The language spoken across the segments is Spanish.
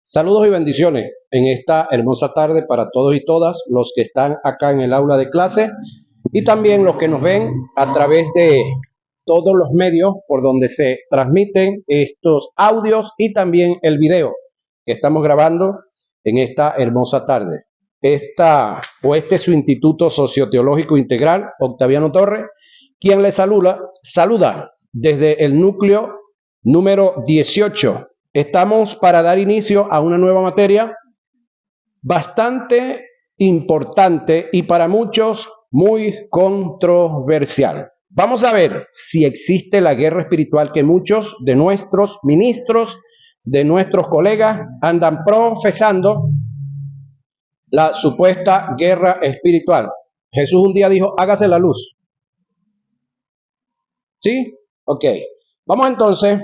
Saludos y bendiciones en esta hermosa tarde para todos y todas los que están acá en el aula de clase y también los que nos ven a través de todos los medios por donde se transmiten estos audios y también el video que estamos grabando en esta hermosa tarde. Este es su Instituto Socioteológico Integral, Octaviano Torres, quien le saluda desde el núcleo número 18. Estamos para dar inicio a una nueva materia bastante importante y para muchos muy controversial. Vamos a ver si existe la guerra espiritual que muchos de nuestros ministros, de nuestros colegas andan profesando, la supuesta guerra espiritual. Jesús un día dijo, hágase la luz. ¿Sí? Ok. Vamos entonces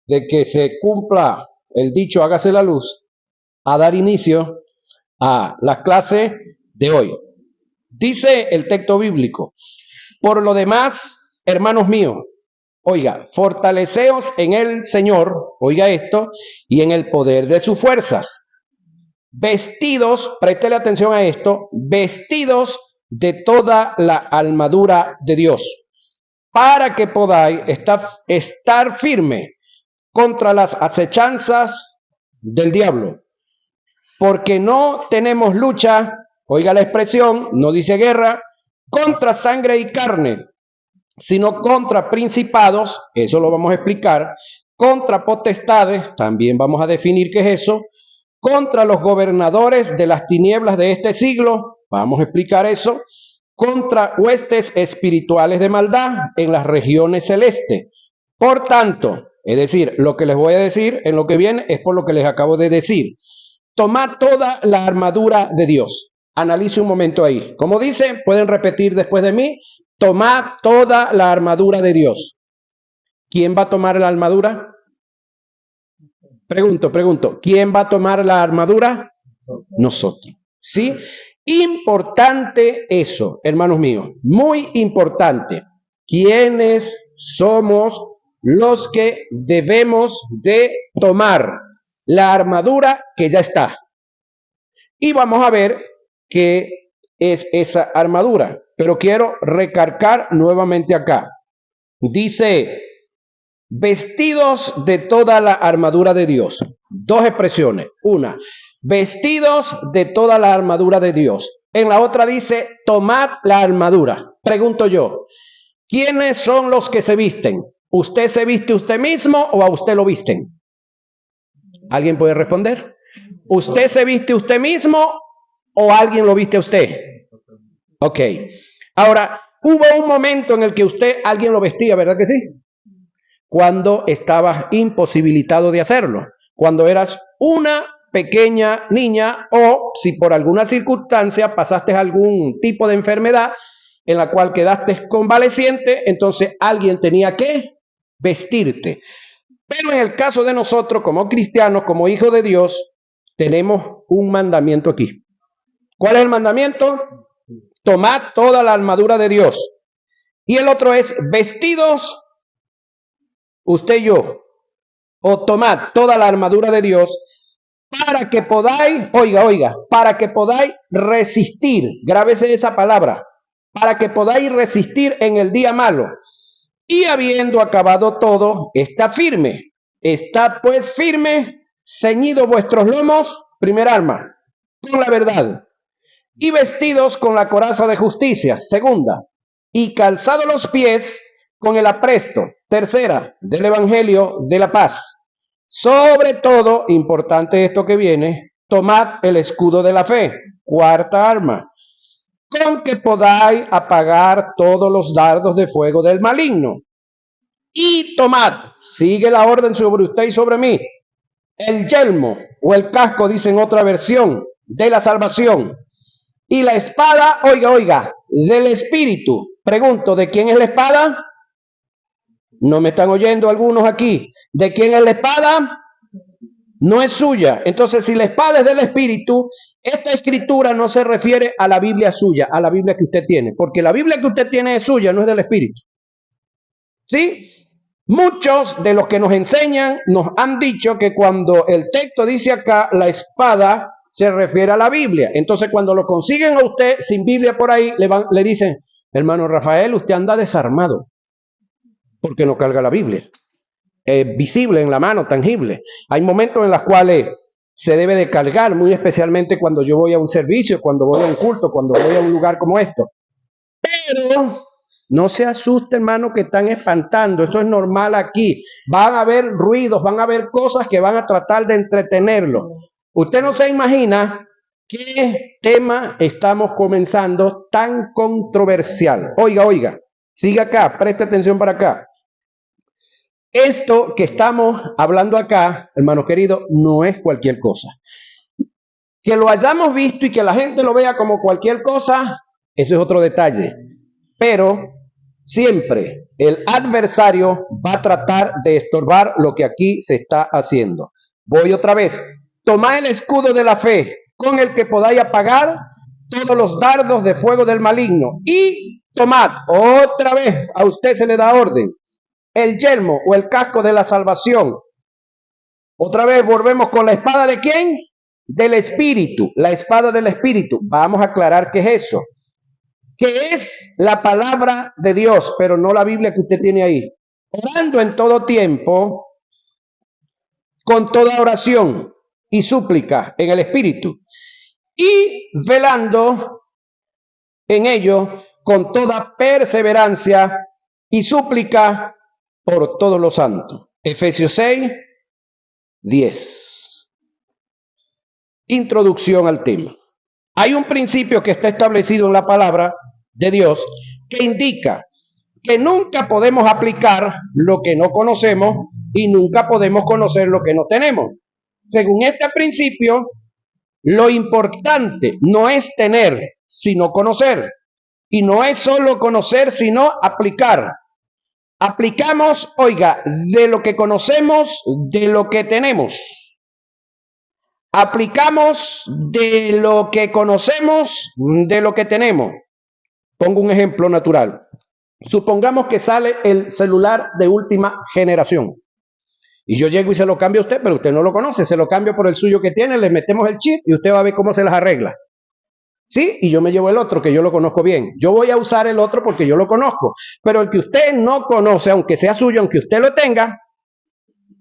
de que se cumpla el dicho hágase la luz, a dar inicio a la clase de hoy. Dice el texto bíblico, por lo demás, hermanos míos, oiga, fortaleceos en el Señor, oiga esto, y en el poder de sus fuerzas. Vestidos, préstele atención a esto, vestidos de toda la armadura de Dios, para que podáis estar firme contra las acechanzas del diablo, porque no tenemos lucha, oiga la expresión, no dice guerra, contra sangre y carne, sino contra principados, eso lo vamos a explicar, contra potestades, también vamos a definir qué es eso, contra los gobernadores de las tinieblas de este siglo, vamos a explicar eso, contra huestes espirituales de maldad en las regiones celestes. Por tanto, es decir, lo que les voy a decir en lo que viene es por lo que les acabo de decir. Tomad toda la armadura de Dios. Analice un momento ahí. Como dice, pueden repetir después de mí, tomad toda la armadura de Dios. ¿Quién va a tomar la armadura? Pregunto, ¿quién va a tomar la armadura? Nosotros. ¿Sí? Importante eso, hermanos míos, muy importante. ¿Quiénes somos los que debemos de tomar la armadura que ya está? Y vamos a ver qué es esa armadura. Pero quiero recargar nuevamente acá. Dice, vestidos de toda la armadura de Dios. Dos expresiones. Una, vestidos de toda la armadura de Dios. En la otra dice, tomad la armadura. Pregunto yo, ¿quiénes son los que se visten? ¿Usted se viste usted mismo o a usted lo visten? ¿Alguien puede responder? ¿Usted se viste usted mismo o alguien lo viste a usted? Ok. Ahora, hubo un momento en el que alguien lo vestía, ¿verdad que sí? Cuando estabas imposibilitado de hacerlo. Cuando eras una pequeña niña o si por alguna circunstancia pasaste algún tipo de enfermedad en la cual quedaste convaleciente, entonces alguien tenía que vestirte. Pero en el caso de nosotros, como cristianos, como hijos de Dios, tenemos un mandamiento aquí. ¿Cuál es el mandamiento? Tomad toda la armadura de Dios. Y el otro es vestidos, usted y yo, o tomad toda la armadura de Dios para que podáis, oiga, para que podáis resistir, grábese esa palabra, para que podáis resistir en el día malo. Y habiendo acabado todo, está firme. Está pues firme, ceñido vuestros lomos, primer arma, con la verdad. Y vestidos con la coraza de justicia, segunda. Y calzados los pies con el apresto, tercera, del evangelio de la paz. Sobre todo, importante esto que viene, tomad el escudo de la fe, cuarta arma, con que podáis apagar todos los dardos de fuego del maligno. Y tomad, sigue la orden sobre usted y sobre mí, el yelmo o el casco, dice en otra versión, de la salvación. Y la espada, oiga, del Espíritu. Pregunto, ¿de quién es la espada? ¿No me están oyendo algunos aquí? ¿De quién es la espada? No es suya. Entonces, si la espada es del Espíritu, esta escritura no se refiere a la Biblia suya, a la Biblia que usted tiene, porque la Biblia que usted tiene es suya, no es del Espíritu. ¿Sí? Muchos de los que nos enseñan nos han dicho que cuando el texto dice acá, la espada se refiere a la Biblia. Entonces, cuando lo consiguen a usted sin Biblia por ahí, le dicen, hermano Rafael, usted anda desarmado porque no carga la Biblia. Visible en la mano, tangible. Hay momentos en los cuales se debe de cargar, muy especialmente cuando yo voy a un servicio, cuando voy a un culto, cuando voy a un lugar como esto. Pero no se asuste, hermano, que están espantando. Esto es normal aquí. Van a haber ruidos, van a haber cosas que van a tratar de entretenerlo. Usted no se imagina qué tema estamos comenzando tan controversial. Oiga, siga acá, preste atención para acá. Esto que estamos hablando acá, hermano querido, no es cualquier cosa. Que lo hayamos visto y que la gente lo vea como cualquier cosa, eso es otro detalle. Pero siempre el adversario va a tratar de estorbar lo que aquí se está haciendo. Voy otra vez. Tomad el escudo de la fe, con el que podáis apagar todos los dardos de fuego del maligno. Y tomad, otra vez, a usted se le da orden, el yelmo o el casco de la salvación. Otra vez volvemos con la espada de ¿quién? Del Espíritu, la espada del Espíritu. Vamos a aclarar qué es eso. Que es la palabra de Dios, pero no la Biblia que usted tiene ahí. Orando en todo tiempo, con toda oración y súplica en el Espíritu, y velando en ello con toda perseverancia y súplica por todos los santos. Efesios 6, 10. Introducción al tema. Hay un principio que está establecido en la palabra de Dios que indica que nunca podemos aplicar lo que no conocemos y nunca podemos conocer lo que no tenemos. Según este principio, lo importante no es tener, sino conocer. Y no es solo conocer, sino aplicar. Aplicamos, oiga, de lo que conocemos, de lo que tenemos. Aplicamos de lo que conocemos, de lo que tenemos. Pongo un ejemplo natural. Supongamos que sale el celular de última generación. Y yo llego y se lo cambio a usted, pero usted no lo conoce. Se lo cambio por el suyo que tiene, le metemos el chip y usted va a ver cómo se las arregla. ¿Sí? Y yo me llevo el otro, que yo lo conozco bien. Yo voy a usar el otro porque yo lo conozco. Pero el que usted no conoce, aunque sea suyo, aunque usted lo tenga,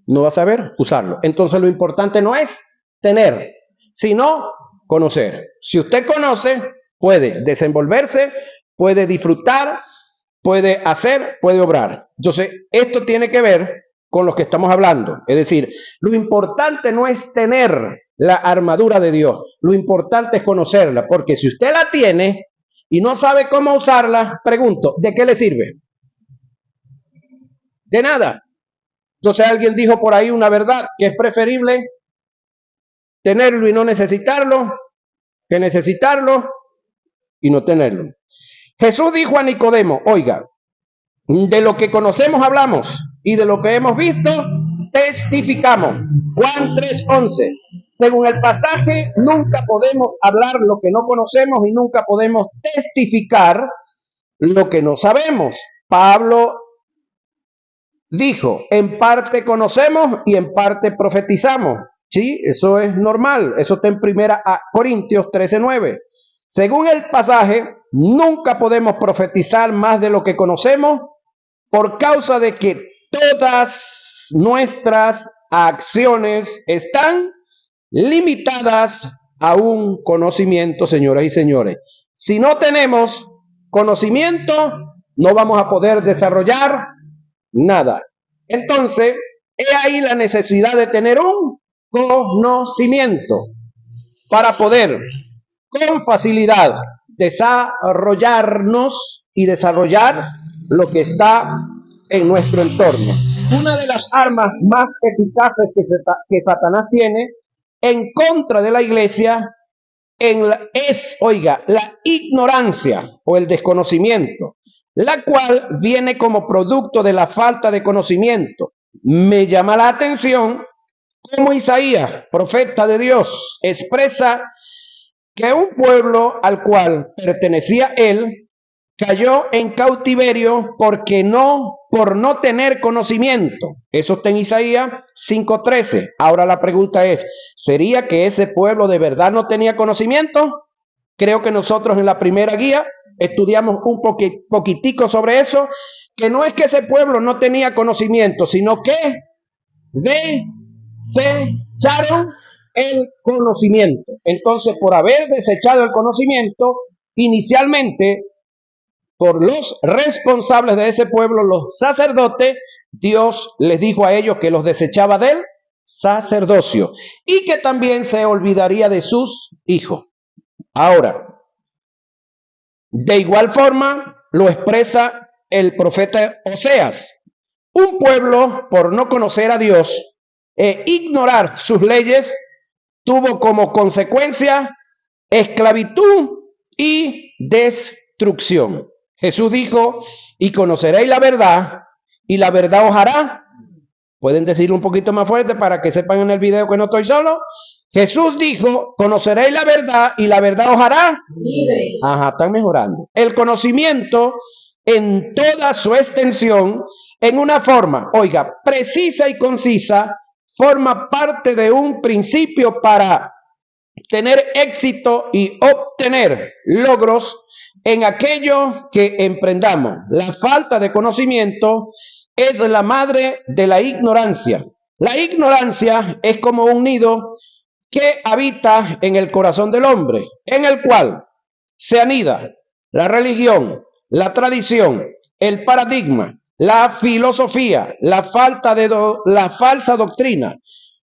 no va a saber usarlo. Entonces lo importante no es tener, sino conocer. Si usted conoce, puede desenvolverse, puede disfrutar, puede hacer, puede obrar. Entonces, esto tiene que ver con lo que estamos hablando. Es decir, lo importante no es tener la armadura de Dios. Lo importante es conocerla, porque si usted la tiene y no sabe cómo usarla, pregunto, ¿de qué le sirve? De nada. Entonces alguien dijo por ahí una verdad, que es preferible tenerlo y no necesitarlo, que necesitarlo y no tenerlo. Jesús dijo a Nicodemo, oiga, de lo que conocemos hablamos y de lo que hemos visto testificamos. Juan 3:11. Según el pasaje, nunca podemos hablar lo que no conocemos y nunca podemos testificar lo que no sabemos. Pablo dijo, en parte conocemos y en parte profetizamos. Sí, eso es normal. Eso está en 1 Corintios 13:9. Según el pasaje, nunca podemos profetizar más de lo que conocemos por causa de que todas nuestras acciones están limitadas a un conocimiento, señoras y señores. Si no tenemos conocimiento, no vamos a poder desarrollar nada. Entonces, he ahí la necesidad de tener un conocimiento para poder con facilidad desarrollarnos y desarrollar lo que está en nuestro entorno. Una de las armas más eficaces que Satanás tiene en contra de la iglesia es, oiga, la ignorancia o el desconocimiento, la cual viene como producto de la falta de conocimiento. Me llama la atención cómo Isaías, profeta de Dios, expresa que un pueblo al cual pertenecía él cayó en cautiverio por no tener conocimiento. Eso está en Isaías 5:13. Ahora la pregunta es, ¿sería que ese pueblo de verdad no tenía conocimiento? Creo que nosotros en la primera guía estudiamos un poquitico sobre eso, que no es que ese pueblo no tenía conocimiento, sino que desecharon el conocimiento. Entonces, por haber desechado el conocimiento, inicialmente, por los responsables de ese pueblo, los sacerdotes, Dios les dijo a ellos que los desechaba del sacerdocio y que también se olvidaría de sus hijos. Ahora, de igual forma lo expresa el profeta Oseas. Un pueblo, por no conocer a Dios e ignorar sus leyes, tuvo como consecuencia esclavitud y destrucción. Jesús dijo, y conoceréis la verdad, y la verdad os hará. Pueden decirlo un poquito más fuerte para que sepan en el video que no estoy solo. Jesús dijo, conoceréis la verdad y la verdad os hará libres. Ajá, están mejorando. El conocimiento en toda su extensión, en una forma, oiga, precisa y concisa, forma parte de un principio para tener éxito y obtener logros en aquello que emprendamos. La falta de conocimiento es la madre de la ignorancia. La ignorancia es como un nido que habita en el corazón del hombre, en el cual se anida la religión, la tradición, el paradigma, la filosofía, la falsa doctrina.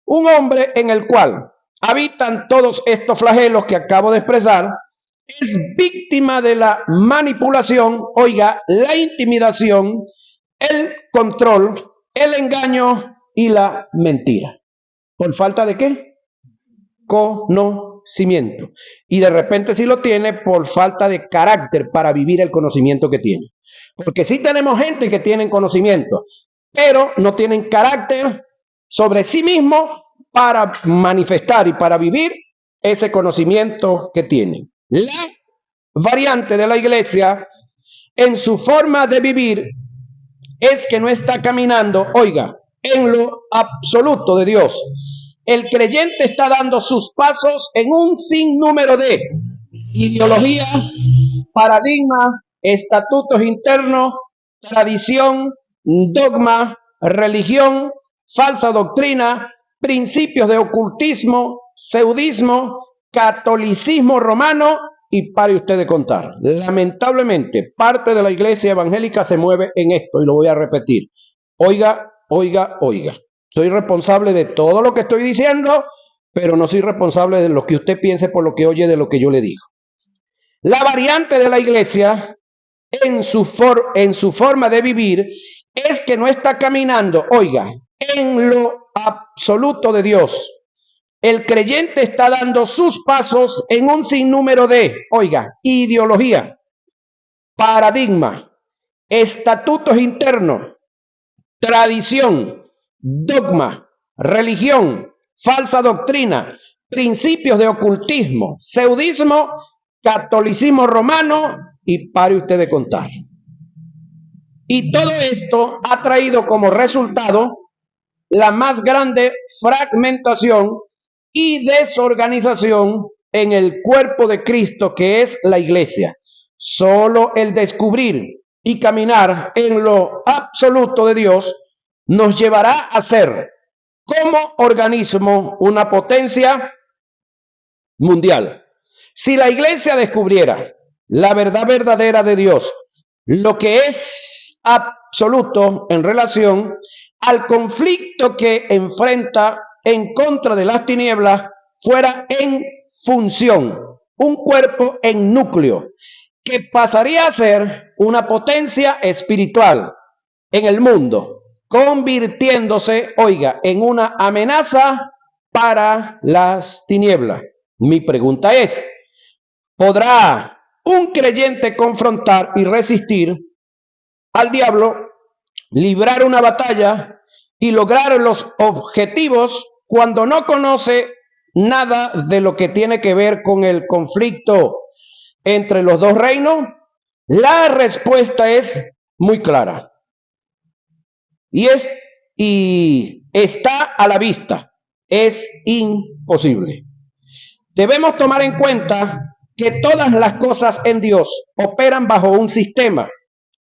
Un hombre en el cual habitan todos estos flagelos que acabo de expresar es víctima de la manipulación, oiga, la intimidación, el control, el engaño y la mentira. ¿Por falta de qué? Conocimiento. Y de repente sí lo tiene por falta de carácter para vivir el conocimiento que tiene. Porque sí tenemos gente que tiene conocimiento, pero no tienen carácter sobre sí mismo para manifestar y para vivir ese conocimiento que tienen. La variante de la iglesia en su forma de vivir es que no está caminando, oiga, en lo absoluto de Dios. El creyente está dando sus pasos en un sinnúmero de ideologías, paradigmas, estatutos internos, tradición, dogma, religión, falsa doctrina, principios de ocultismo, seudismo, catolicismo romano y pare usted de contar. Lamentablemente, parte de la iglesia evangélica se mueve en esto y lo voy a repetir. Oiga, oiga, oiga. Soy responsable de todo lo que estoy diciendo, pero no soy responsable de lo que usted piense por lo que oye de lo que yo le digo. La variante de la iglesia en su forma de vivir es que no está caminando, oiga, en lo absoluto de Dios. El creyente está dando sus pasos en un sinnúmero de, oiga, ideología, paradigma, estatutos internos, tradición, dogma, religión, falsa doctrina, principios de ocultismo, seudismo, catolicismo romano y pare usted de contar. Y todo esto ha traído como resultado la más grande fragmentación y desorganización en el cuerpo de Cristo, que es la iglesia. Solo el descubrir y caminar en lo absoluto de Dios nos llevará a ser como organismo una potencia mundial. Si la iglesia descubriera la verdad verdadera de Dios, lo que es absoluto en relación al conflicto que enfrenta en contra de las tinieblas, fuera en función, un cuerpo en núcleo, que pasaría a ser una potencia espiritual en el mundo, convirtiéndose, oiga, en una amenaza para las tinieblas. Mi pregunta es, ¿podrá un creyente confrontar y resistir al diablo, librar una batalla y lograr los objetivos cuando no conoce nada de lo que tiene que ver con el conflicto entre los dos reinos? La respuesta es muy clara y está a la vista. Es imposible. Debemos tomar en cuenta que todas las cosas en Dios operan bajo un sistema.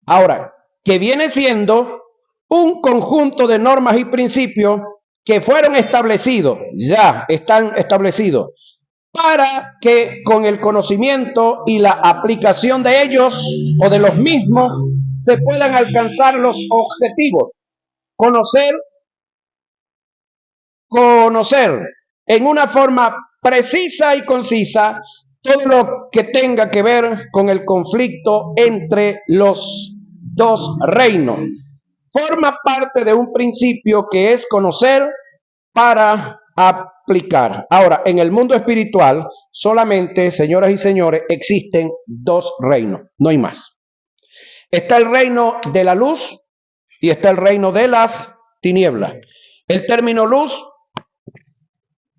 Ahora, que viene siendo un conjunto de normas y principios que fueron establecidos, ya están establecidos, para que con el conocimiento y la aplicación de ellos o de los mismos se puedan alcanzar los objetivos. Conocer en una forma precisa y concisa todo lo que tenga que ver con el conflicto entre los dos reinos. Forma parte de un principio que es conocer para aplicar. Ahora, en el mundo espiritual, solamente, señoras y señores, existen dos reinos, no hay más. Está el reino de la luz y está el reino de las tinieblas. El término luz,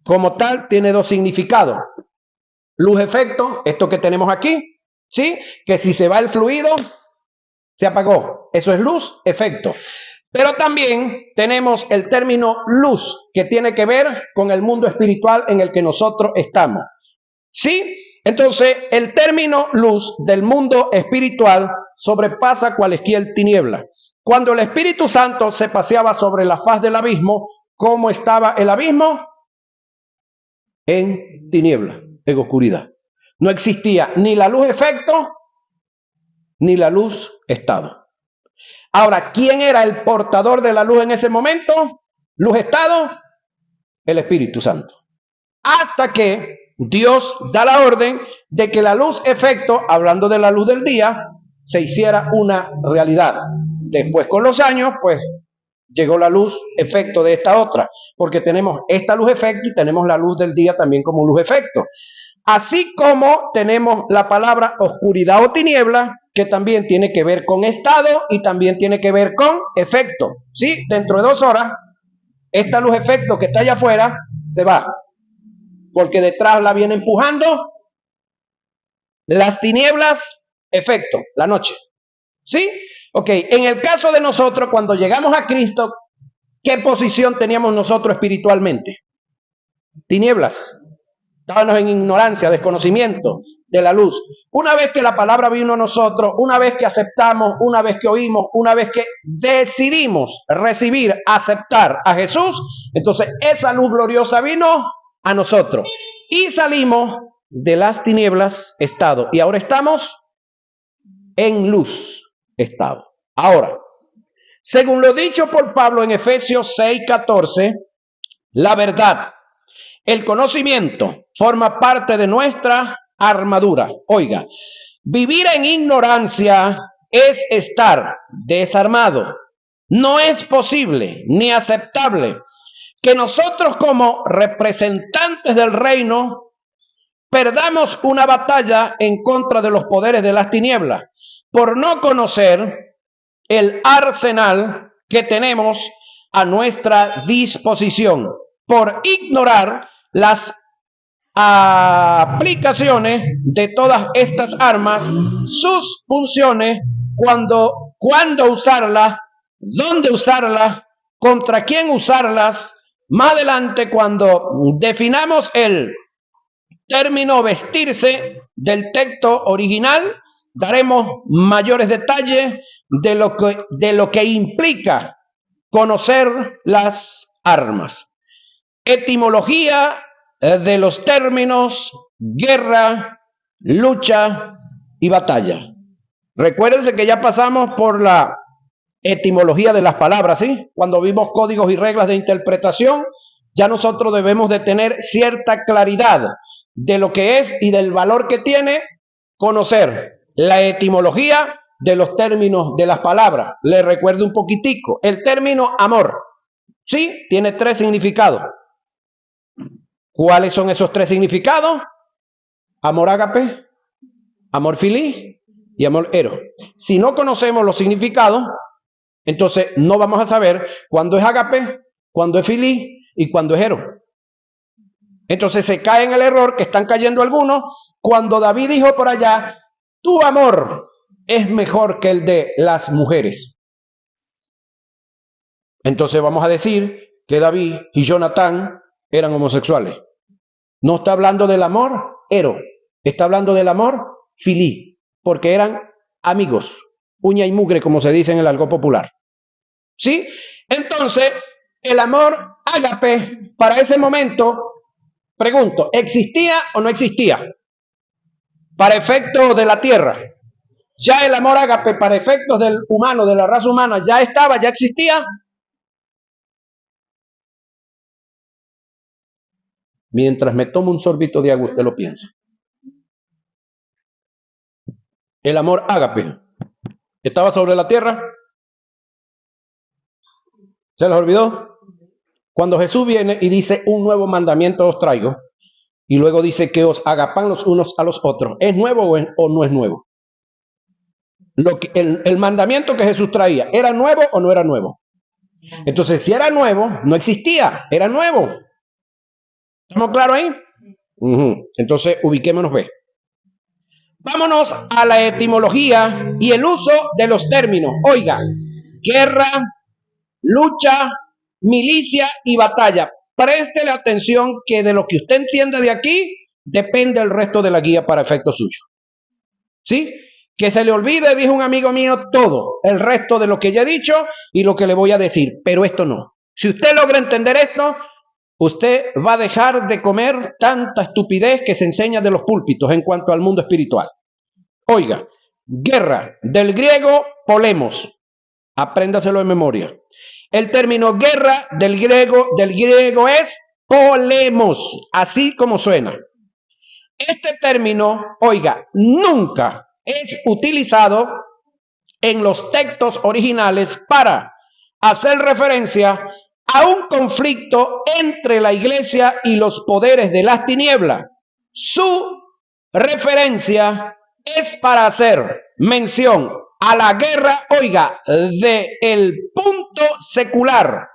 como tal, tiene dos significados. Luz efecto, esto que tenemos aquí, ¿sí? Que si se va el fluido, se apagó. Eso es luz efecto. Pero también tenemos el término luz, que tiene que ver con el mundo espiritual en el que nosotros estamos. ¿Sí? Entonces, el término luz del mundo espiritual sobrepasa cualquier tiniebla. Cuando el Espíritu Santo se paseaba sobre la faz del abismo, ¿cómo estaba el abismo? En tiniebla, en oscuridad. No existía ni la luz efecto, ni la luz estado. Ahora, ¿quién era el portador de la luz en ese momento? Luz estado, el Espíritu Santo. Hasta que Dios da la orden de que la luz efecto, hablando de la luz del día, se hiciera una realidad. Después, con los años, pues llegó la luz efecto de esta otra, porque tenemos esta luz efecto y tenemos la luz del día también como luz efecto. Así como tenemos la palabra oscuridad o tiniebla, que también tiene que ver con estado y también tiene que ver con efecto. ¿Sí? Dentro de 2 horas, esta luz efecto que está allá afuera se va, porque detrás la viene empujando las tinieblas, efecto, la noche. ¿Sí? Ok, en el caso de nosotros, cuando llegamos a Cristo, ¿qué posición teníamos nosotros espiritualmente? Tinieblas. Estábamos en ignorancia, desconocimiento de la luz. Una vez que la palabra vino a nosotros, una vez que aceptamos, una vez que oímos, una vez que decidimos recibir, aceptar a Jesús, entonces esa luz gloriosa vino a nosotros y salimos de las tinieblas, estado, y ahora estamos en luz, estado. Ahora, según lo dicho por Pablo en Efesios 6:14, la verdad, el conocimiento forma parte de nuestra armadura. Oiga, vivir en ignorancia es estar desarmado. No es posible ni aceptable que nosotros como representantes del reino perdamos una batalla en contra de los poderes de las tinieblas por no conocer el arsenal que tenemos a nuestra disposición, por ignorar las aplicaciones de todas estas armas, sus funciones, cuándo usarlas, dónde usarlas, contra quién usarlas. Más adelante, cuando definamos el término vestirse del texto original, daremos mayores detalles de lo que implica conocer las armas. Etimología de los términos guerra, lucha y batalla. Recuérdense que ya pasamos por la etimología de las palabras, ¿sí? Cuando vimos códigos y reglas de interpretación, ya nosotros debemos de tener cierta claridad de lo que es y del valor que tiene conocer la etimología de los términos de las palabras. Les recuerdo un poquitico. El término amor, ¿sí? Tiene 3 significados. ¿Cuáles son esos 3 significados? Amor ágape, amor filí y amor eros. Si no conocemos los significados, entonces no vamos a saber cuándo es ágape, cuándo es filí y cuándo es eros. Entonces se cae en el error que están cayendo algunos cuando David dijo por allá, tu amor es mejor que el de las mujeres. Entonces vamos a decir que David y Jonatán eran homosexuales. No está hablando del amor ero, está hablando del amor filí, porque eran amigos, uña y mugre, como se dice en el argot popular. ¿Sí? Entonces, el amor ágape para ese momento, pregunto, ¿existía o no existía? Para efectos de la tierra. Ya el amor ágape para efectos del humano, de la raza humana, ya estaba, ya existía. Mientras me tomo un sorbito de agua, usted lo piensa. El amor ágape estaba sobre la tierra. ¿Se les olvidó? Cuando Jesús viene y dice, un nuevo mandamiento os traigo, y luego dice que os agapan los unos a los otros, ¿es nuevo o no es nuevo? El mandamiento que Jesús traía, ¿era nuevo o no era nuevo? Entonces, si era nuevo, no existía, era nuevo. ¿Estamos claros ahí? Entonces, ubiquémonos, ve. Vámonos a la etimología y el uso de los términos. Oiga, guerra, lucha, milicia y batalla. Préstele atención que de lo que usted entienda de aquí depende el resto de la guía para efecto suyo. ¿Sí? Que se le olvide, dijo un amigo mío, todo el resto de lo que ya he dicho y lo que le voy a decir, pero esto no. Si usted logra entender esto, usted va a dejar de comer tanta estupidez que se enseña de los púlpitos en cuanto al mundo espiritual. Oiga, guerra, del griego polemos, apréndaselo de memoria. El término guerra del griego es polemos, así como suena. Este término, oiga, nunca es utilizado en los textos originales para hacer referencia a un conflicto entre la iglesia y los poderes de las tinieblas. Su referencia es para hacer mención a la guerra, oiga, del punto secular.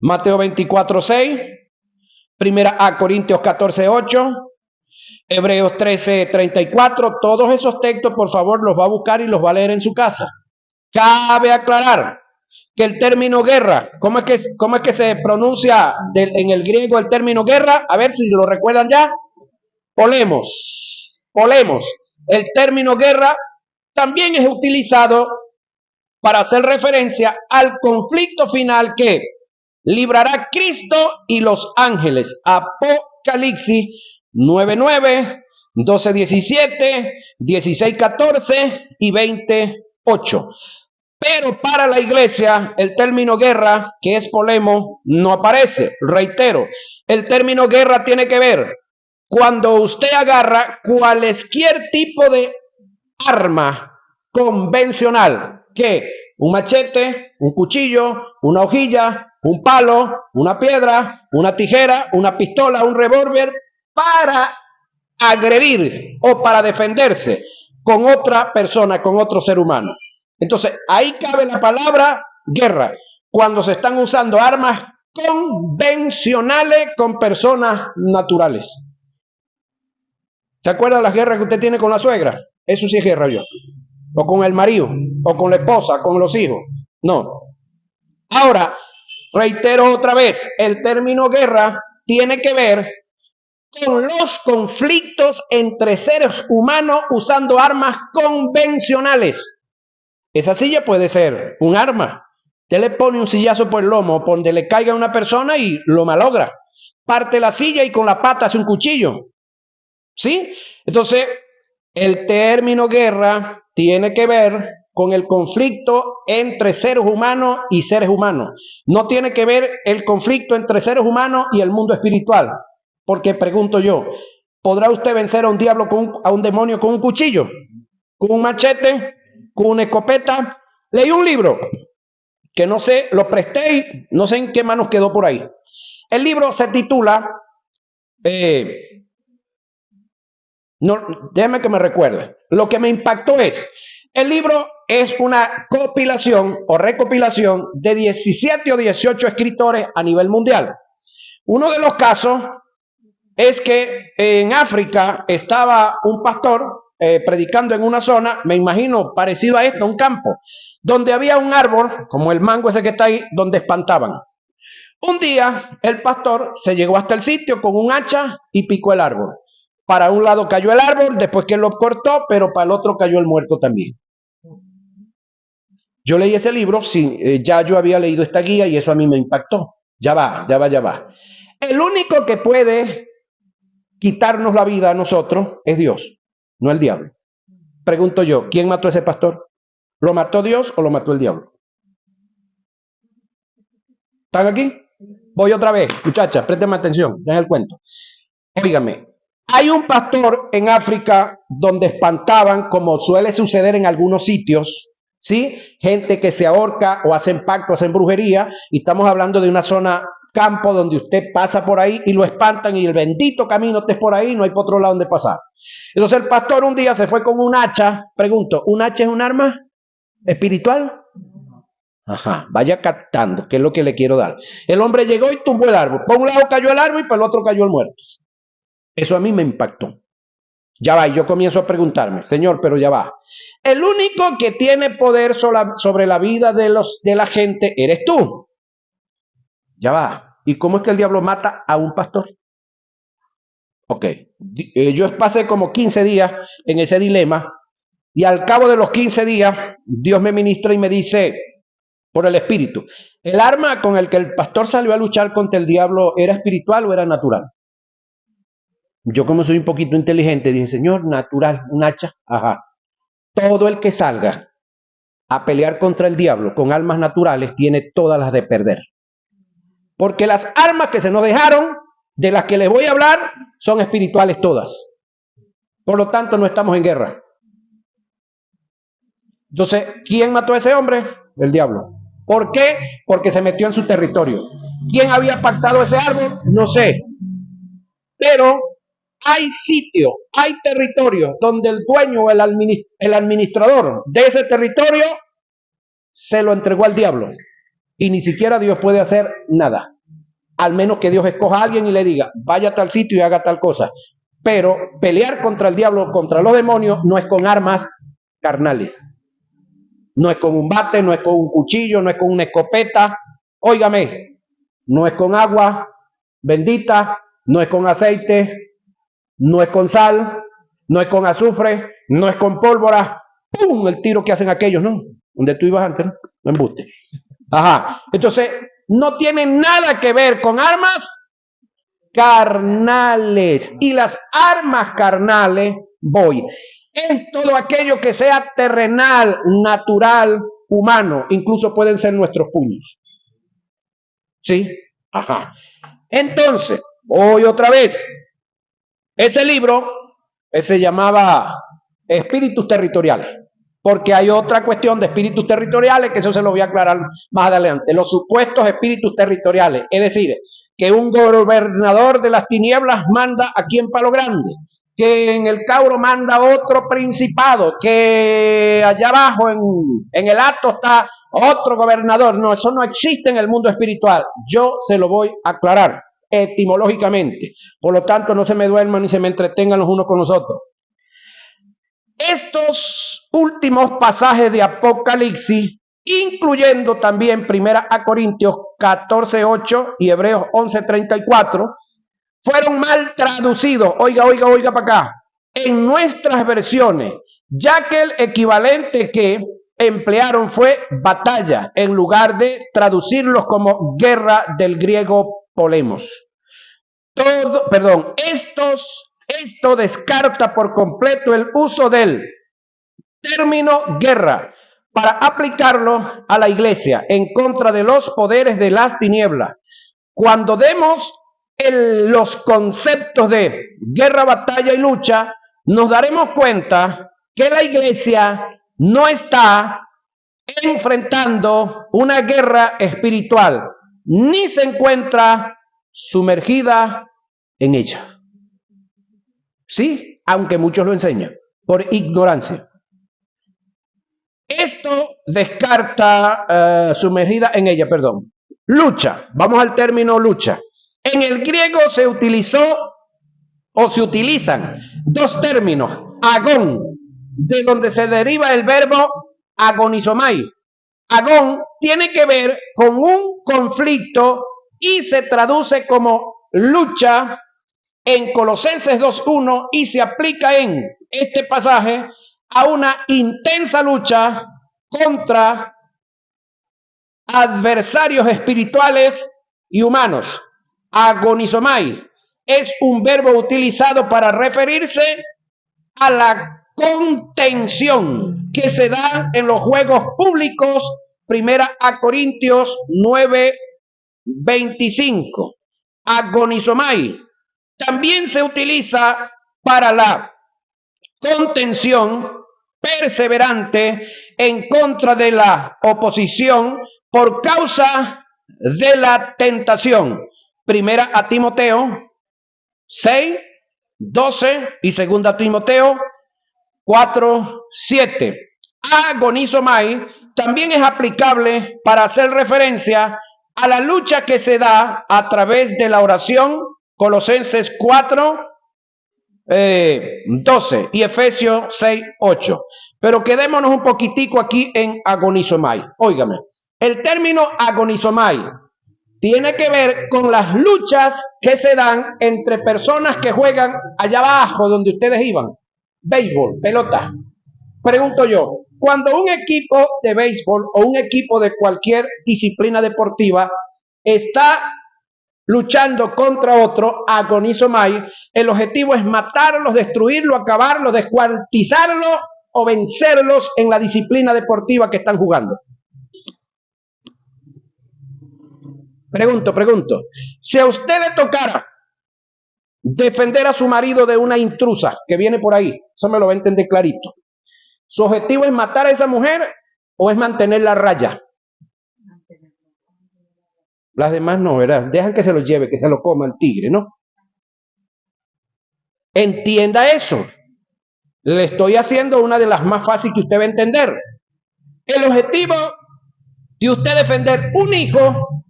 Mateo 24:6, Primera a Corintios 14:8, Hebreos 13:34, todos esos textos, por favor, los va a buscar y los va a leer en su casa. Cabe aclarar que el término guerra, ¿cómo es que se pronuncia en el griego el término guerra? A ver si lo recuerdan ya. Polemos. El término guerra también es utilizado para hacer referencia al conflicto final que librará Cristo y los ángeles. Apocalipsis 9:9, 12:17, 16:14 y 20:8. Pero para la iglesia el término guerra, que es polemo, no aparece. Reitero, el término guerra tiene que ver cuando usted agarra cualquier tipo de arma convencional, que un machete, un cuchillo, una hojilla, un palo, una piedra, una tijera, una pistola, un revólver, para agredir o para defenderse con otra persona, con otro ser humano. Entonces, ahí cabe la palabra guerra, cuando se están usando armas convencionales con personas naturales. ¿Se acuerdan las guerras que usted tiene con la suegra? Eso sí es guerra, yo. O con el marido, o con la esposa, con los hijos. No. Ahora, reitero otra vez, el término guerra tiene que ver con los conflictos entre seres humanos usando armas convencionales. Esa silla puede ser un arma. Usted le pone un sillazo por el lomo, por donde le caiga a una persona y lo malogra. Parte la silla y con la pata hace un cuchillo. ¿Sí? Entonces, el término guerra tiene que ver con el conflicto entre seres humanos y seres humanos. No tiene que ver el conflicto entre seres humanos y el mundo espiritual. Porque pregunto yo, ¿podrá usted vencer a un diablo, a un demonio con un cuchillo? ¿Con un machete? ¿Con una escopeta? Leí un libro que no sé, lo presté y no sé en qué manos quedó por ahí. El libro se titula... No, déjeme que me recuerde. Lo que me impactó es, el libro es una compilación o recopilación de 17 o 18 escritores a nivel mundial. Uno de los casos es que en África estaba un pastor, predicando en una zona, me imagino parecido a esto, un campo, donde había un árbol, como el mango ese que está ahí, donde espantaban. Un día el pastor se llegó hasta el sitio con un hacha y picó el árbol. Para un lado cayó el árbol, después que lo cortó, pero para el otro cayó el muerto también. Yo leí ese libro, sí, ya yo había leído esta guía y eso a mí me impactó. Ya va. El único que puede quitarnos la vida a nosotros es Dios, no el diablo. Pregunto yo, ¿quién mató a ese pastor? ¿Lo mató Dios o lo mató el diablo? ¿Están aquí? Voy otra vez, muchachas, préstenme atención, dejen el cuento. Óigame, hay un pastor en África donde espantaban, como suele suceder en algunos sitios, ¿sí? Gente que se ahorca o hacen pacto, hacen brujería, y estamos hablando de una zona campo donde usted pasa por ahí y lo espantan y el bendito camino esté por ahí, no hay por otro lado donde pasar. Entonces el pastor un día se fue con un hacha. Pregunto, ¿un hacha es un arma espiritual? Ajá, vaya captando, que es lo que le quiero dar. El hombre llegó y tumbó el árbol. Por un lado cayó el árbol y por el otro cayó el muerto. Eso a mí me impactó. Ya va, y yo comienzo a preguntarme, Señor, pero ya va. El único que tiene poder sobre la vida de la gente eres tú. Ya va. ¿Y cómo es que el diablo mata a un pastor? Ok, yo pasé como 15 días en ese dilema y al cabo de los 15 días Dios me ministra y me dice, por el espíritu, ¿el arma con el que el pastor salió a luchar contra el diablo era espiritual o era natural? Yo como soy un poquito inteligente dije, Señor, natural, un hacha, ajá. Todo el que salga a pelear contra el diablo con armas naturales tiene todas las de perder. Porque las armas que se nos dejaron, de las que les voy a hablar, son espirituales todas. Por lo tanto, no estamos en guerra. Entonces, ¿quién mató a ese hombre? El diablo. ¿Por qué? Porque se metió en su territorio. ¿Quién había pactado ese árbol? No sé. Pero hay sitios, hay territorios donde el dueño o el administrador de ese territorio se lo entregó al diablo. Y ni siquiera Dios puede hacer nada. Al menos que Dios escoja a alguien y le diga, vaya a tal sitio y haga tal cosa. Pero pelear contra el diablo, contra los demonios, no es con armas carnales. No es con un bate, no es con un cuchillo, no es con una escopeta. Óigame, no es con agua bendita, no es con aceite, no es con sal, no es con azufre, no es con pólvora. ¡Pum! El tiro que hacen aquellos, ¿no? Donde tú ibas antes, ¿no? No embuste. Ajá. Entonces, no tiene nada que ver con armas carnales. Y las armas carnales, es todo aquello que sea terrenal, natural, humano. Incluso pueden ser nuestros puños. ¿Sí? Ajá. Entonces, voy otra vez. Ese libro se llamaba Espíritus Territoriales. Porque hay otra cuestión de espíritus territoriales, que eso se lo voy a aclarar más adelante. Los supuestos espíritus territoriales. Es decir, que un gobernador de las tinieblas manda aquí en Palo Grande, que en el Cauro manda otro principado, que allá abajo en el Hato está otro gobernador. No, eso no existe en el mundo espiritual. Yo se lo voy a aclarar etimológicamente. Por lo tanto, no se me duerman ni se me entretengan los unos con los otros. Estos últimos pasajes de Apocalipsis, incluyendo también 1 Corintios 14:8 y Hebreos 11:34, fueron mal traducidos, oiga para acá, en nuestras versiones, ya que el equivalente que emplearon fue batalla, en lugar de traducirlos como guerra del griego polemos. Esto descarta por completo el uso del término guerra para aplicarlo a la iglesia en contra de los poderes de las tinieblas. Cuando demos los conceptos de guerra, batalla y lucha, nos daremos cuenta que la iglesia no está enfrentando una guerra espiritual, ni se encuentra sumergida en ella. Sí, aunque muchos lo enseñan, por ignorancia. Esto descarta sumergida en ella, perdón. Lucha, vamos al término lucha. En el griego se utilizan dos términos, agón de donde se deriva el verbo agonizomai. Agón tiene que ver con un conflicto y se traduce como lucha en Colosenses 2:1 y se aplica en este pasaje a una intensa lucha contra adversarios espirituales y humanos. Agonizomai es un verbo utilizado para referirse a la contención que se da en los juegos públicos. Primera a Corintios 9:25. Agonizomai también se utiliza para la contención perseverante en contra de la oposición por causa de la tentación. Primera a Timoteo 6:12 y segunda a Timoteo 4:7. Agonizomai también es aplicable para hacer referencia a la lucha que se da a través de la oración. Colosenses 4:12 y Efesios 6:8. Pero quedémonos un poquitico aquí en agonizomai. Óigame, el término agonizomai tiene que ver con las luchas que se dan entre personas que juegan allá abajo donde ustedes iban. Béisbol, pelota. Pregunto yo, cuando un equipo de béisbol o un equipo de cualquier disciplina deportiva está luchando contra otro, agonizomai, el objetivo es matarlos, destruirlo, acabarlo, descuartizarlo o vencerlos en la disciplina deportiva que están jugando. Pregunto, si a usted le tocara defender a su marido de una intrusa que viene por ahí, eso me lo va a entender clarito. ¿Su objetivo es matar a esa mujer o es mantener la raya? Las demás no, ¿verdad? Dejan que se lo lleve, que se lo coma el tigre, ¿no? Entienda eso. Le estoy haciendo una de las más fáciles que usted va a entender. El objetivo de usted defender un hijo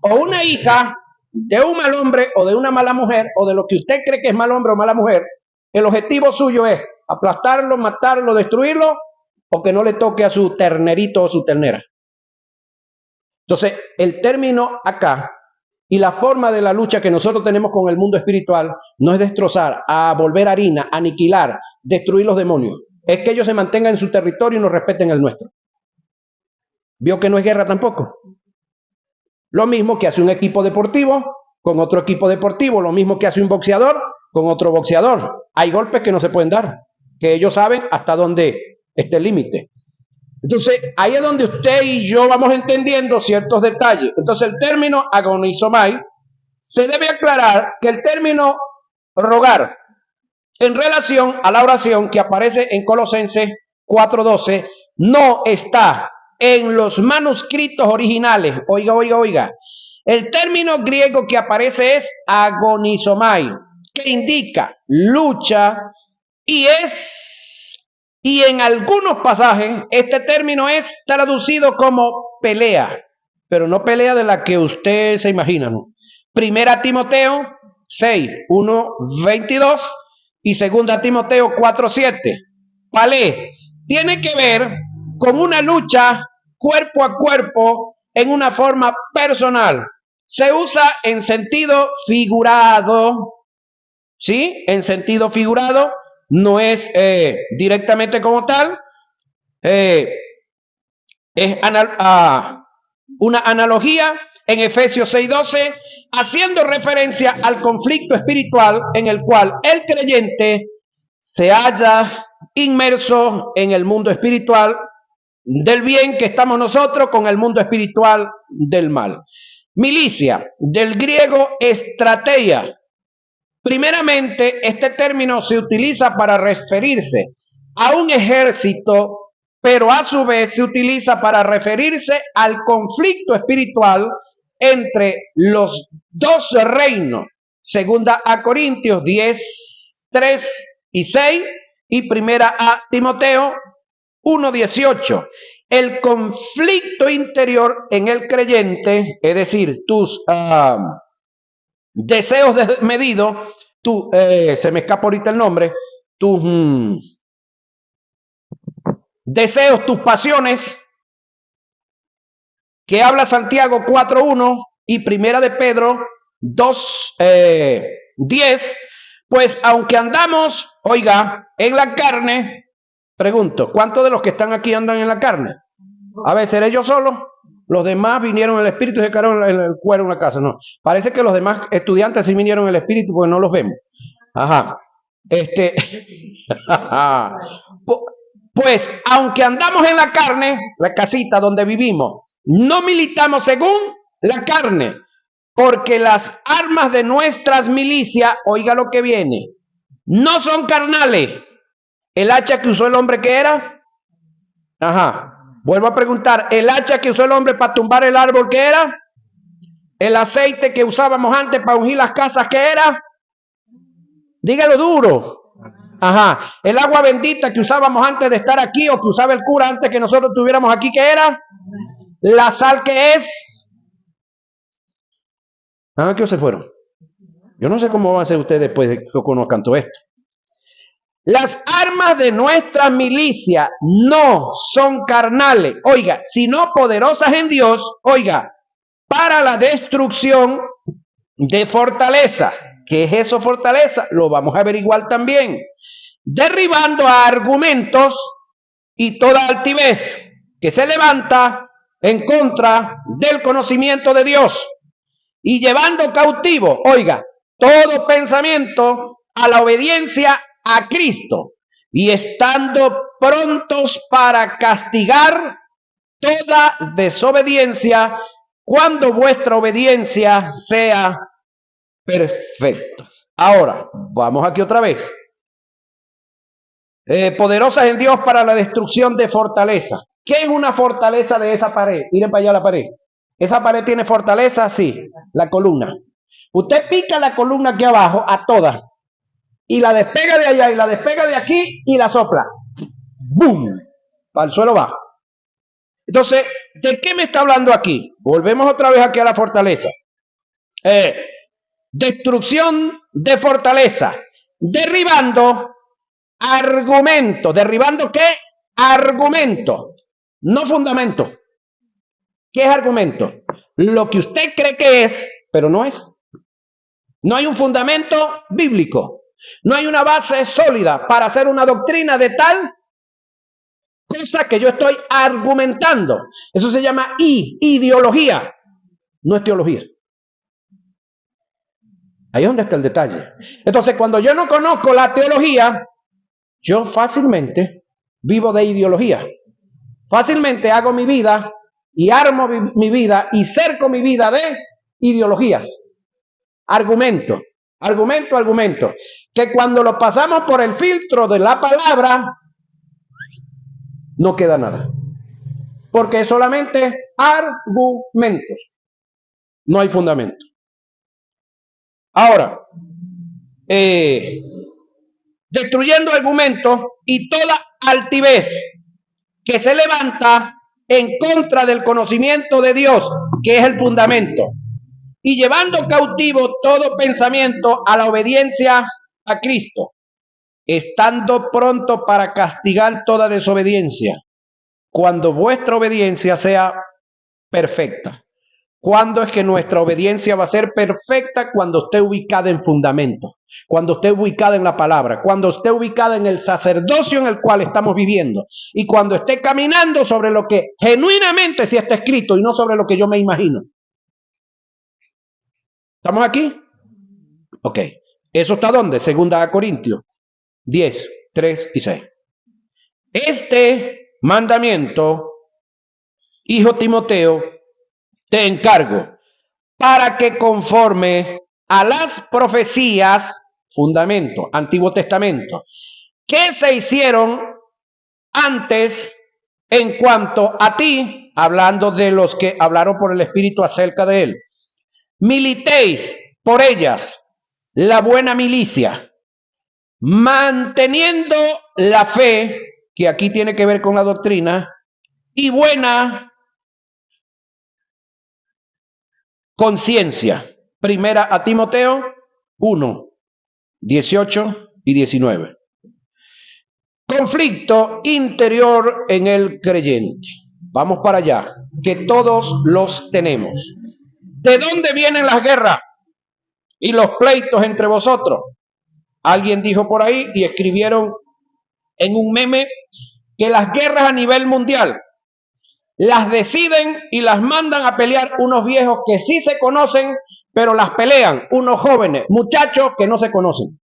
o una hija de un mal hombre o de una mala mujer o de lo que usted cree que es mal hombre o mala mujer, el objetivo suyo es aplastarlo, matarlo, destruirlo o que no le toque a su ternerito o su ternera. Entonces, el término acá y la forma de la lucha que nosotros tenemos con el mundo espiritual no es destrozar, a volver harina, aniquilar, destruir los demonios. Es que ellos se mantengan en su territorio y nos respeten el nuestro. ¿Vio que no es guerra tampoco? Lo mismo que hace un equipo deportivo con otro equipo deportivo, lo mismo que hace un boxeador con otro boxeador. Hay golpes que no se pueden dar, que ellos saben hasta dónde está el límite. Entonces, ahí es donde usted y yo vamos entendiendo ciertos detalles. Entonces, el término agonizomai, se debe aclarar que el término rogar en relación a la oración que aparece en Colosenses 4:12 no está en los manuscritos originales. Oiga. El término griego que aparece es agonizomai, que indica lucha y en algunos pasajes este término es traducido como pelea, pero no pelea de la que usted se imagina, ¿no? Primera Timoteo 6:1-22 y segunda Timoteo 4:7. Palé tiene que ver con una lucha cuerpo a cuerpo en una forma personal. Se usa en sentido figurado, ¿sí? En sentido figurado. No es directamente como tal, es una analogía en Efesios 6:12, haciendo referencia al conflicto espiritual en el cual el creyente se halla inmerso en el mundo espiritual del bien que estamos nosotros con el mundo espiritual del mal. Milicia, del griego estrategia. Primeramente, este término se utiliza para referirse a un ejército, pero a su vez se utiliza para referirse al conflicto espiritual entre los dos reinos. Segunda a Corintios 10:3-6 y primera a Timoteo 1:18. El conflicto interior en el creyente, es decir, tus deseos desmedidos, se me escapa ahorita el nombre, tus deseos, tus pasiones, que habla Santiago 4:1 y Primera de Pedro 2:10, pues aunque andamos, oiga, en la carne, pregunto, ¿cuántos de los que están aquí andan en la carne? A ver, ¿seré yo solo? Los demás vinieron en el espíritu y se quedaron en el cuero en la casa. No, parece que los demás estudiantes sí vinieron en el espíritu porque no los vemos. Ajá. Pues, aunque andamos en la carne, la casita donde vivimos, no militamos según la carne, porque las armas de nuestras milicias, oiga lo que viene, no son carnales. El hacha que usó el hombre, ¿qué era? Ajá. Vuelvo a preguntar, ¿el hacha que usó el hombre para tumbar el árbol, qué era? ¿El aceite que usábamos antes para ungir las casas, qué era? Dígalo duro. Ajá. ¿El agua bendita que usábamos antes de estar aquí o que usaba el cura antes que nosotros estuviéramos aquí, qué era? ¿La sal qué es? Ah, ¿qué se fueron? Yo no sé cómo van a ser ustedes después de que conozcan todo esto. Las armas de nuestra milicia no son carnales, oiga, sino poderosas en Dios, oiga, para la destrucción de fortalezas. ¿Qué es eso, fortaleza? Lo vamos a averiguar también. Derribando a argumentos y toda altivez que se levanta en contra del conocimiento de Dios y llevando cautivo, oiga, todo pensamiento a la obediencia a Cristo y estando prontos para castigar toda desobediencia cuando vuestra obediencia sea perfecta. Ahora, vamos aquí otra vez. Poderosas en Dios para la destrucción de fortaleza. ¿Qué es una fortaleza de esa pared? Miren para allá la pared. ¿Esa pared tiene fortaleza? Sí, la columna. Usted pica la columna aquí abajo a todas y la despega de allá y la despega de aquí y la sopla. ¡Bum! Para el suelo va. Entonces, ¿de qué me está hablando aquí? Volvemos otra vez aquí a la fortaleza. Destrucción de fortaleza. Derribando argumento. ¿Derribando qué? Argumento. No fundamento. ¿Qué es argumento? Lo que usted cree que es, pero no es. No hay un fundamento bíblico. No hay una base sólida para hacer una doctrina de tal cosa que yo estoy argumentando. Eso se llama ideología. No es teología. Ahí es donde está el detalle. Entonces, cuando yo no conozco la teología, yo fácilmente vivo de ideología. Fácilmente hago mi vida y armo mi vida y cerco mi vida de ideologías. Argumento. Que cuando lo pasamos por el filtro de la palabra, no queda nada. Porque es solamente argumentos. No hay fundamento. Ahora, destruyendo argumentos y toda altivez que se levanta en contra del conocimiento de Dios, que es el fundamento, y llevando cautivo todo pensamiento a la obediencia a Cristo, estando pronto para castigar toda desobediencia, cuando vuestra obediencia sea perfecta. ¿Cuándo es que nuestra obediencia va a ser perfecta? Cuando esté ubicada en fundamento, cuando esté ubicada en la palabra, cuando esté ubicada en el sacerdocio en el cual estamos viviendo y cuando esté caminando sobre lo que genuinamente sí está escrito y no sobre lo que yo me imagino. ¿Estamos aquí? Ok. ¿Eso está dónde? 2 Corintios 10, 3 y 6. Este mandamiento, hijo Timoteo, te encargo para que conforme a las profecías, fundamento, Antiguo Testamento, que se hicieron antes en cuanto a ti, hablando de los que hablaron por el Espíritu acerca de él, militéis por ellas la buena milicia, manteniendo la fe, que aquí tiene que ver con la doctrina, y buena conciencia. Primera a Timoteo 1, 18 y 19. conflicto interior en el creyente. Vamos para allá, que todos los tenemos. ¿De dónde vienen las guerras y los pleitos entre vosotros? Alguien dijo por ahí y escribieron en un meme que las guerras a nivel mundial las deciden y las mandan a pelear unos viejos que sí se conocen, pero las pelean unos jóvenes, muchachos que no se conocen.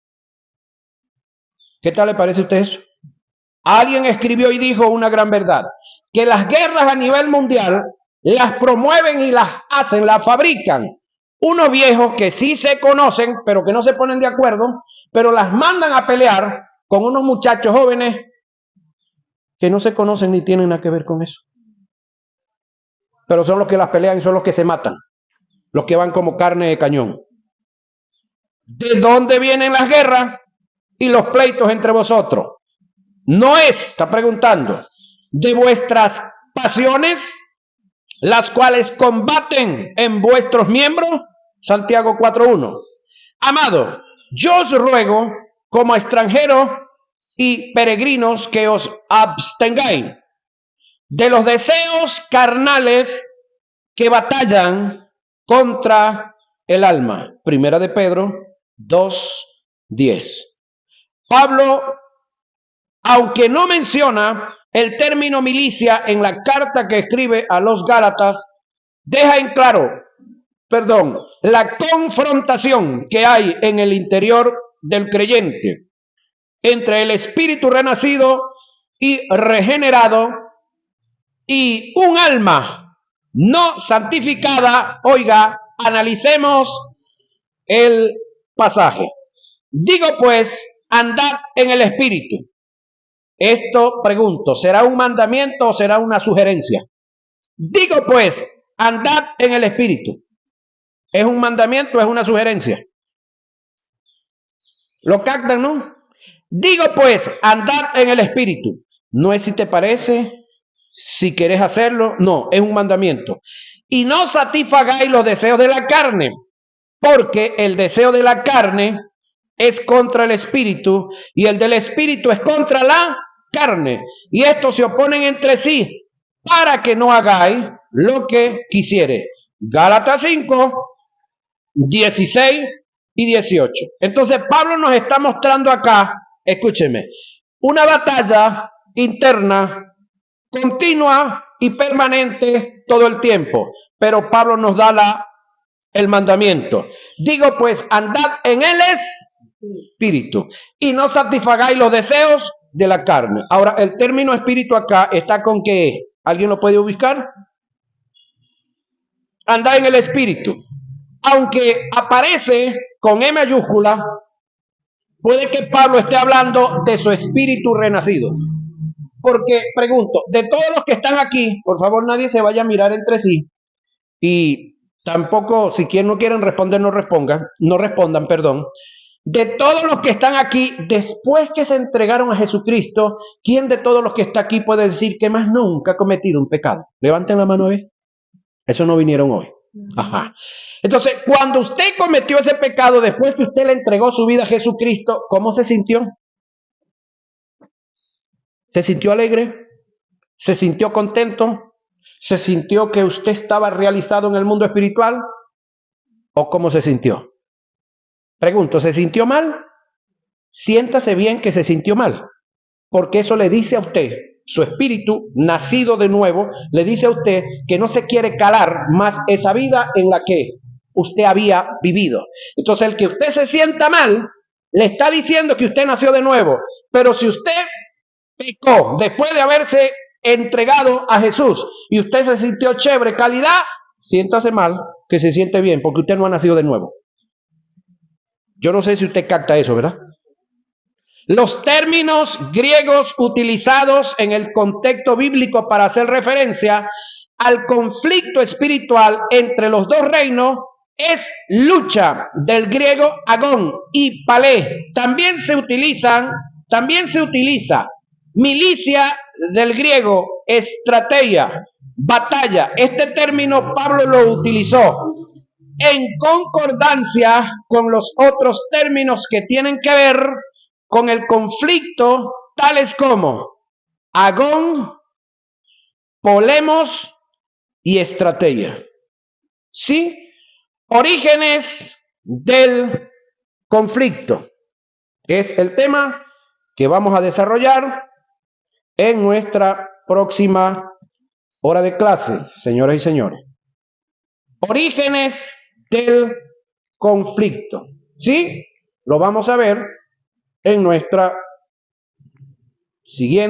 ¿Qué tal le parece a usted eso? Alguien escribió y dijo una gran verdad, que las guerras a nivel mundial las promueven y las hacen, las fabrican unos viejos que sí se conocen, pero que no se ponen de acuerdo, pero las mandan a pelear con unos muchachos jóvenes que no se conocen ni tienen nada que ver con eso. Pero son los que las pelean y son los que se matan, los que van como carne de cañón. ¿De dónde vienen las guerras y los pleitos entre vosotros? No es, está preguntando, de vuestras pasiones, las cuales combaten en vuestros miembros. Santiago 4:1. Amado, yo os ruego, como extranjeros y peregrinos, que os abstengáis de los deseos carnales que batallan contra el alma. Primera de Pedro 2:10. Pablo, aunque no menciona el término milicia en la carta que escribe a los Gálatas, deja en claro, la confrontación que hay en el interior del creyente entre el espíritu renacido y regenerado y un alma no santificada. Oiga, analicemos el pasaje. Digo pues, andad en el espíritu. Esto pregunto, ¿será un mandamiento o será una sugerencia? Digo pues, andad en el espíritu. ¿Es un mandamiento o es una sugerencia? ¿Lo captan, no? Digo pues, andad en el espíritu. No es si te parece, si querés hacerlo, no, es un mandamiento. Y no satisfagáis los deseos de la carne, porque el deseo de la carne es contra el espíritu y el del espíritu es contra la carne. Y estos se oponen entre sí para que no hagáis lo que quisiere. Gálatas 5:16 y 18. Entonces Pablo nos está mostrando acá, escúcheme, una batalla interna continua y permanente todo el tiempo. Pero Pablo nos da el mandamiento. Digo pues, andad en el espíritu y no satisfagáis los deseos de la carne. Ahora, el término espíritu acá está con ¿qué? ¿Alguien lo puede ubicar? Andad en el espíritu. Aunque aparece con E mayúscula, puede que Pablo esté hablando de su espíritu renacido. Porque, pregunto, de todos los que están aquí, por favor nadie se vaya a mirar entre sí y tampoco, si no quieren responder, no respondan, perdón. De todos los que están aquí, después que se entregaron a Jesucristo, ¿quién de todos los que está aquí puede decir que más nunca ha cometido un pecado? Levanten la mano, ¿eh? Eso no vinieron hoy. Ajá. Entonces, cuando usted cometió ese pecado, después que usted le entregó su vida a Jesucristo, ¿cómo se sintió? ¿Se sintió alegre? ¿Se sintió contento? ¿Se sintió que usted estaba realizado en el mundo espiritual? ¿O cómo se sintió? Pregunto, ¿se sintió mal? Siéntase bien que se sintió mal, porque eso le dice a usted, su espíritu nacido de nuevo, le dice a usted que no se quiere calar más esa vida en la que usted había vivido. Entonces, el que usted se sienta mal, le está diciendo que usted nació de nuevo. Pero si usted pecó después de haberse entregado a Jesús y usted se sintió chévere, calidad, siéntase mal que se siente bien, porque usted no ha nacido de nuevo. Yo no sé si usted capta eso, ¿verdad? Los términos griegos utilizados en el contexto bíblico para hacer referencia al conflicto espiritual entre los dos reinos es lucha, del griego agón, y palé. También se utiliza milicia, del griego estrategia, batalla. Este término Pablo lo utilizó en concordancia con los otros términos que tienen que ver con el conflicto tales como agón, polemos y estrategia. ¿Sí? Orígenes del conflicto. Es el tema que vamos a desarrollar en nuestra próxima hora de clase, señoras y señores. Orígenes del conflicto. ¿Sí? Lo vamos a ver en nuestra siguiente